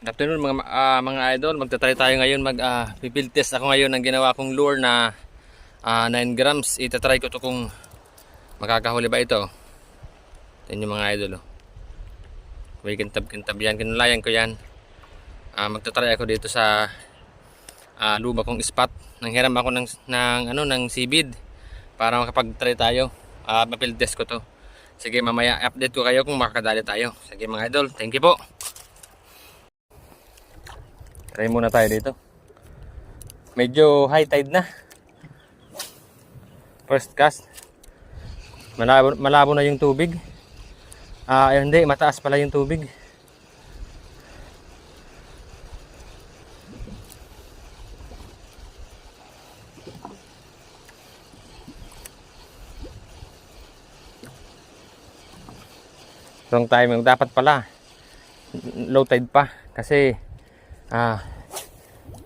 Good afternoon mga idol. Magta-try tayo ngayon field test ako ngayon ng ginawa kong lure na 9 grams. Ita-try ko to kung makakahuli ba ito. Ito yung mga idol. May kintab-kintab yan. Kinulayan ko yan. Magta-try ako dito sa luba kong spot. Nanghiram ako ng seabed para makapag-try tayo. Ma-field test ko to. Sige, mamaya update ko kayo kung makakadali tayo. Sige mga idol, thank you po. Try muna tayo dito. Medyo high tide na. First cast. Malabo na yung tubig. Hindi, mataas pala yung tubig. Wrong timing. Dapat pala low tide pa kasi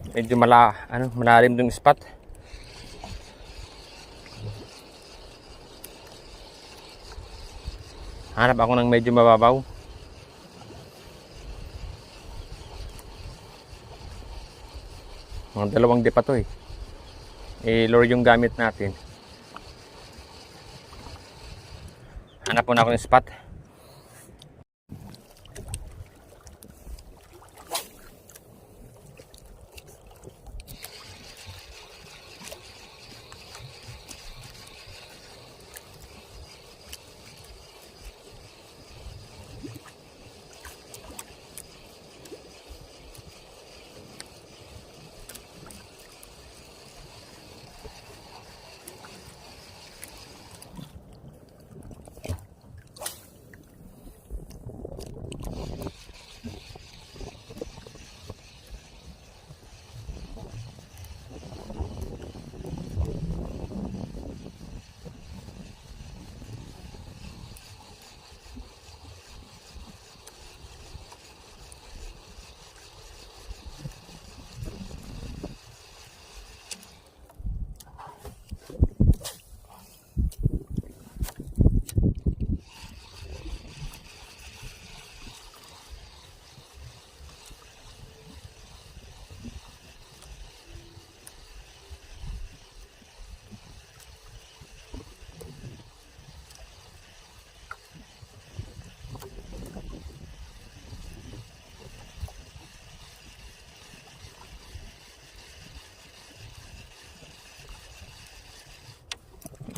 medyo malalim yung spot. Hanap ako ng medyo mababaw. Mga 2 di pa to eh. Lure yung gamit natin. Hanap muna ako ng spot.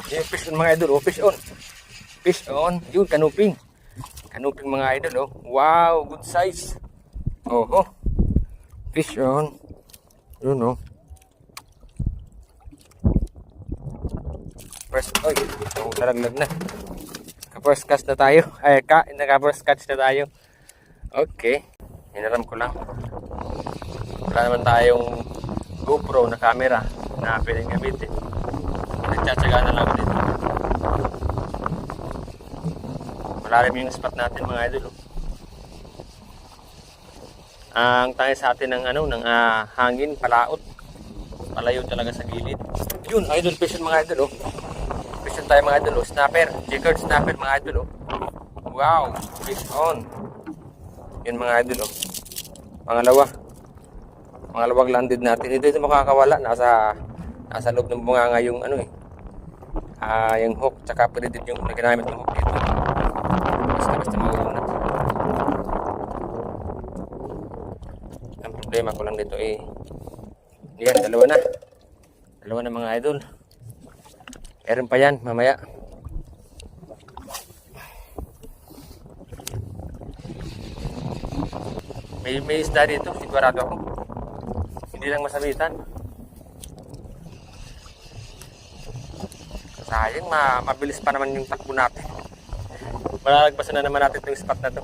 Fish on mga idol, fish on. Fish on. Yun, kanuping. Kanuping mga idol, Wow, good size. Fish on. Yun, First, naraglag na. Ka-first cast na tayo. Naka-first catch na tayo. Okay. Hinaram ko lang. Wala naman tayong GoPro na camera na pwedeng gamitin. Nagtsatsaga na lang dito. Malalim yung spot natin mga idol. Ang tayo sa atin ng hangin, palaot. Palayo talaga sa gilid. Yun, idol fish mga idol. Fish tayo mga idol. Snapper, jiggered snapper mga idol. Wow, fish on. Yun mga idol. Pangalawang landed natin. Ito makakawala. Nasa loob ng bunganga yung yung hook, tsaka pwede din yung naginamit ng hook dito. Basta mauna. Ang problema ko lang dito yan, dalawa na mga idol. Meron pa yan mamaya. May isda dito, sigurado ako. Hindi lang masabitan. Sayang, mabilis pa naman yung takbo natin. Malalagpasan na naman natin itong spot na to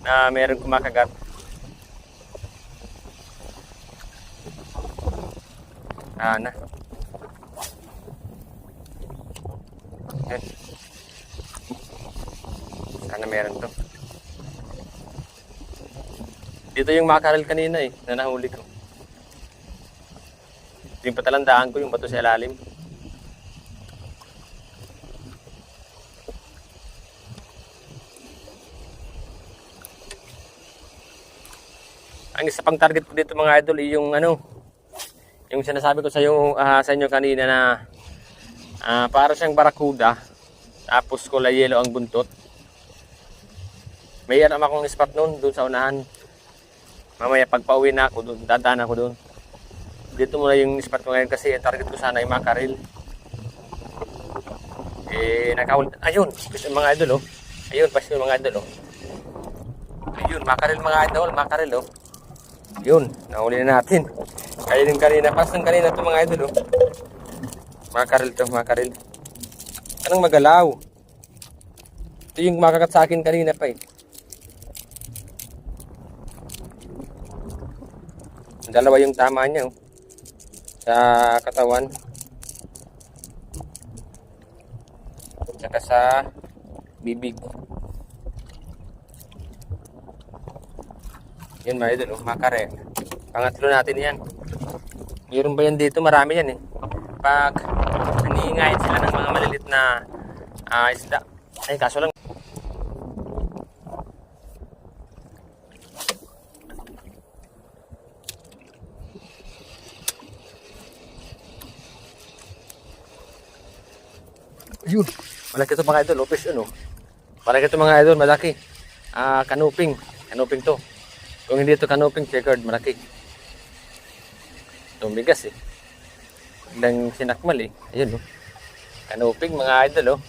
na meron kumakagat. Na. Okay. Sana meron to. Dito yung makarel kanina na nahuli ko. Yung patalandaan ko yung bato sa ilalim. Ang isa pang target ko dito mga idol ay yung ano, yung sinasabi ko sa inyo kanina na para siyang barakuda tapos kulay yellow ang buntot. May alam akong spot noon doon sa unahan. Mamaya pag pauwi na ako doon, dadaan ako doon. Dito muna yung spot ko ngayon kasi ang target ko sana ay makaril. Ayun, mga idol oh. Ayun, pasyo mga idol oh. Ayun, makaril mga idol, makaril oh. Yun, nahuli na natin. Kaya din kanina, pas ng kanina ito mga idol oh. Makaril to, makaril. Anong magalaw? Ito yung makakat sa akin kanina pa eh. Dalawa yung tama niya oh. Sa katawan. Tsaka sa bibig. Yan mga idol, makare. Pangatlo natin yan. Mayroon ba yan dito? Marami yan eh. Pag naningayin sila ng mga malilit na isda. Ay, kaso lang. Ayun. Malaki ito mga idol. Opis ano. Malaki ito mga idol. Malaki. Kanuping. Kanuping to. Kung hindi ito kanuping, checkered, malaki. Itong bigas eh. Ilang sinakmal eh. Ayun oh. Kanuping mga idol oh.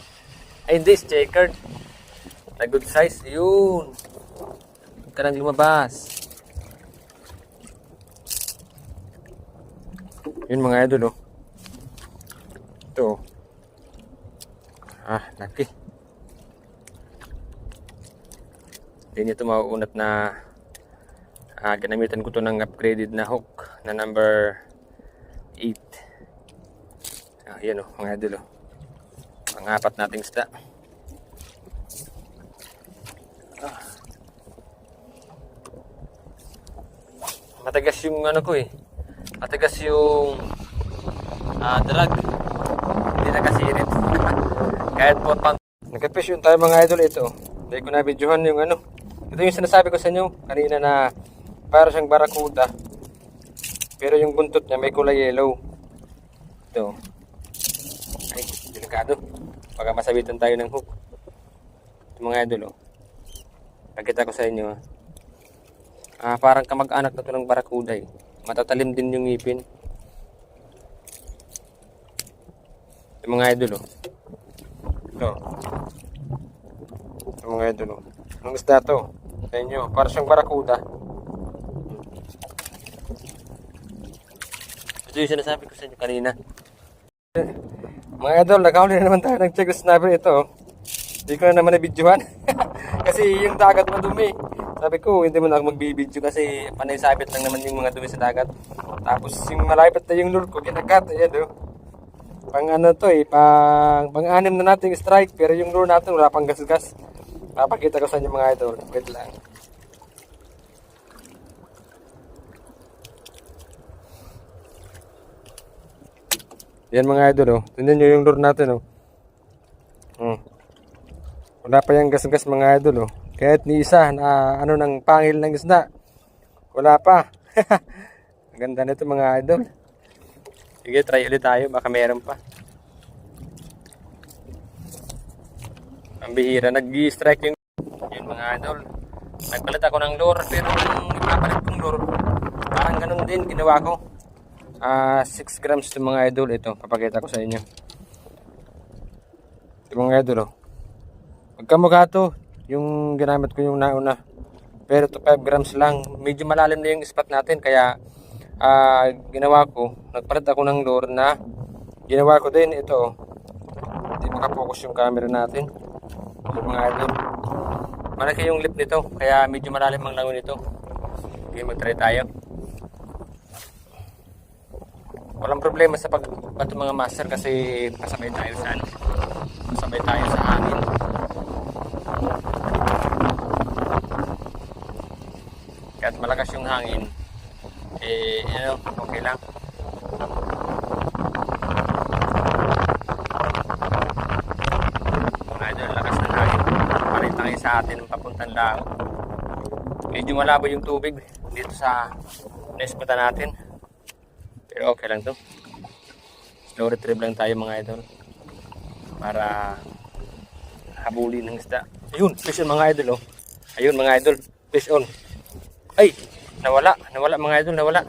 Ay hindi, checkered. Na good size. Yun. Huwag ka nang lumabas. Yun mga idol oh. Ito oh. Laki. Hindi nito mauunat na ginamitan ko to ng upgraded na hook na number 8. Yan o mga idol o. Pang-apat nating isda. Matagas yung ano ko eh. Matagas yung drag. Hindi na kasi init. Kahit po nagka-fish yun tayo mga idol ito. Hindi ko na videohan yung ano. Ito yung sinasabi ko sa inyo kanina na para siyang barakuda. Pero yung buntot niya may kulay yellow. Ito. Ay, delikado. Baka masabitan tayo ng hook. Ito mga idol oh. Pakita ko sa inyo. Parang kamag-anak na ito ng barakuda eh. Matatalim din yung ngipin. Ito mga idol oh. Ito. Ito mga idol oh. Anong isda to? Sa inyo. Para siyang barakuda. Ito yung sinasabi ko sa inyo kanina. Mga idol, nakahuli na naman tayo ng check snapper ito. Hindi ko na naman na-videohan. Kasi yung dagat madumi. Sabi ko, hindi mo na ako magbibideo kasi panay sabit lang naman yung mga dumi sa dagat. Tapos yung malapit na yung lure ko, kinakat. Ayan oh. Pang ano to eh, pang-anim na natin yung strike. Pero yung lure natin wala pang gas-gas. Papakita ko sa inyo mga idol. Wait lang. Yan mga idol oh. Tingnan nyo yung lure natin oh. Wala pa yung gas-gas mga idol oh. Kahit ni isa na ano ng pangil ng isda. Wala pa. Ganda nito mga idol. Sige, try ulit tayo. Baka meron pa. Ang bihira. Nag-strike yung yun mga idol. Nagpalit ako ng lure. Pero yung ipapalit kong lure, parang ganun din ginawa ko. 6 grams ito mga idol. Ito, papakita ko sa inyo. Ito mga idol oh. Magkamukha to. Yung ginamit ko yung nauna. Pero ito 5 grams lang. Medyo malalim na yung spot natin. Kaya ginawa ko. Nagpalit ako ng lure na ginawa ko din ito oh. Hindi makapokus yung camera natin. Ito mga idol. Malaki yung lip nito. Kaya medyo malalim ang langon nito. Okay, mag-try tayo. Walang problema sa pagbato mga master kasi kasabay tayo sa ano. Kasabay tayo sa hangin. Kahit malakas yung hangin, okay lang. Mga idol, lakas ng hangin. Parin tayo sa atin ng papuntang lao. Medyo malabo yung tubig dito sa naisputan natin. Pero okay lang to. Slow retrieve lang tayo mga idol. Para habulin ng isda. Ayun, fish on mga idol oh. Ayun mga idol, fish on. Ay, nawala mga idol, nawala.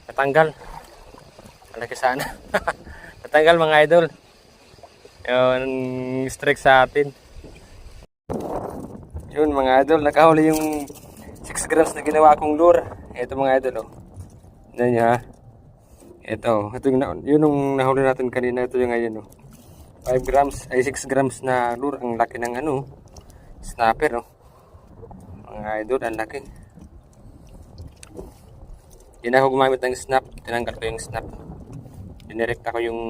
Natanggal. Malaki sana. Natanggal mga idol. Yung strike sa atin. Yun mga idol, nakahuli yung 6 grams na ginawa kong lure. Ito mga idol oh. Tignan nyo ha. Ito yun yung nahuli natin kanina. Ito yung ngayon oh. 5 grams, ay 6 grams na lure. Ang laki ng ano, snapper oh. Mga idol, ang laki. Hindi na ako gumamit ng snap. Tinanggal ko yung snap. Dinirect ako yung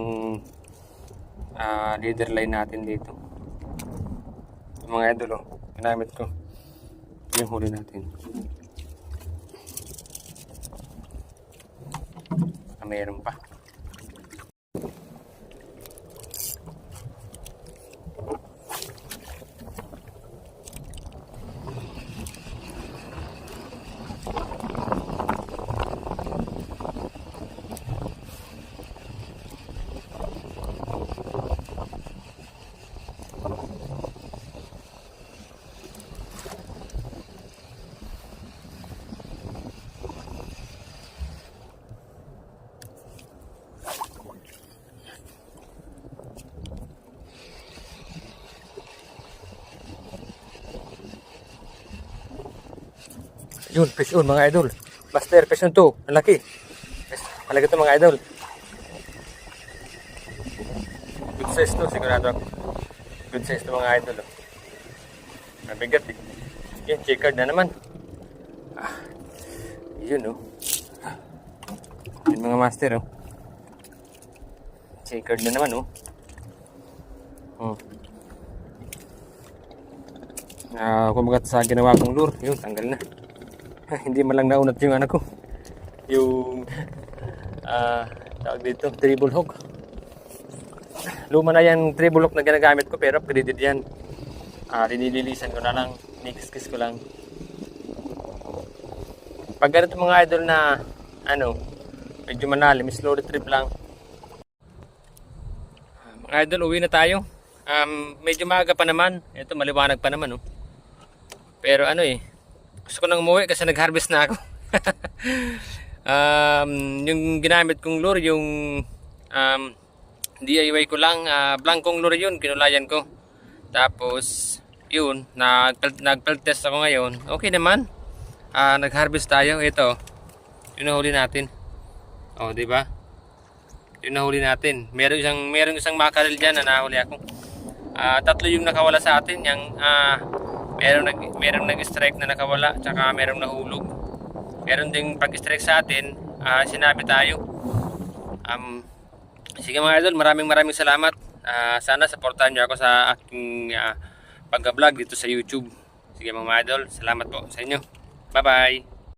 leader line natin dito. Mga idol oh. Ginamit ko yung huli natin. Mayroon pa. Yun, fish on mga idol. Master, fish on to. Ang laki. Malaki ito mga idol. Good size to, sigurado ako. Good size to mga idol. Oh. Mabigat eh. Yan, checkered na naman. Yun oh. Yun mga master oh. Checkered na naman oh. Kumagat sa ginawa kong lure. Yun, tanggal na. Hindi man lang naunat yung anak ko. Yung tawag dito, treble hook. Luma na yan treble hook na ginagamit ko pero upgraded yan. Linililisan ko na lang, nikis-kis ko lang. Pag ganito mga idol na ano, medyo manalim, slow retrieve lang. Mga idol, uwi na tayo. Medyo maaga pa naman. Ito maliwanag pa naman oh. Pero ano eh, gusto ko nang umuwi kasi nag-harvest na ako. Yung ginamit kong lure, yung DIY ko lang, blankong lure yun, kinulayan ko. Tapos, yun, nag-pelt test ako ngayon. Okay naman. Nag-harvest tayo. Ito, yun nahuli natin. Oh, di ba? Yun nahuli natin. Meron isang mackerel dyan na nahuli ako. Tatlo yung nakawala sa atin. Yung merong nag-strike na nakawala, tsaka merong nahulog. Meron ding pag-strike sa atin, sinabi tayo. Sige mga idol, maraming salamat. Sana supportahan nyo ako sa aking pag-vlog dito sa YouTube. Sige mga idol, salamat po sa inyo. Bye bye.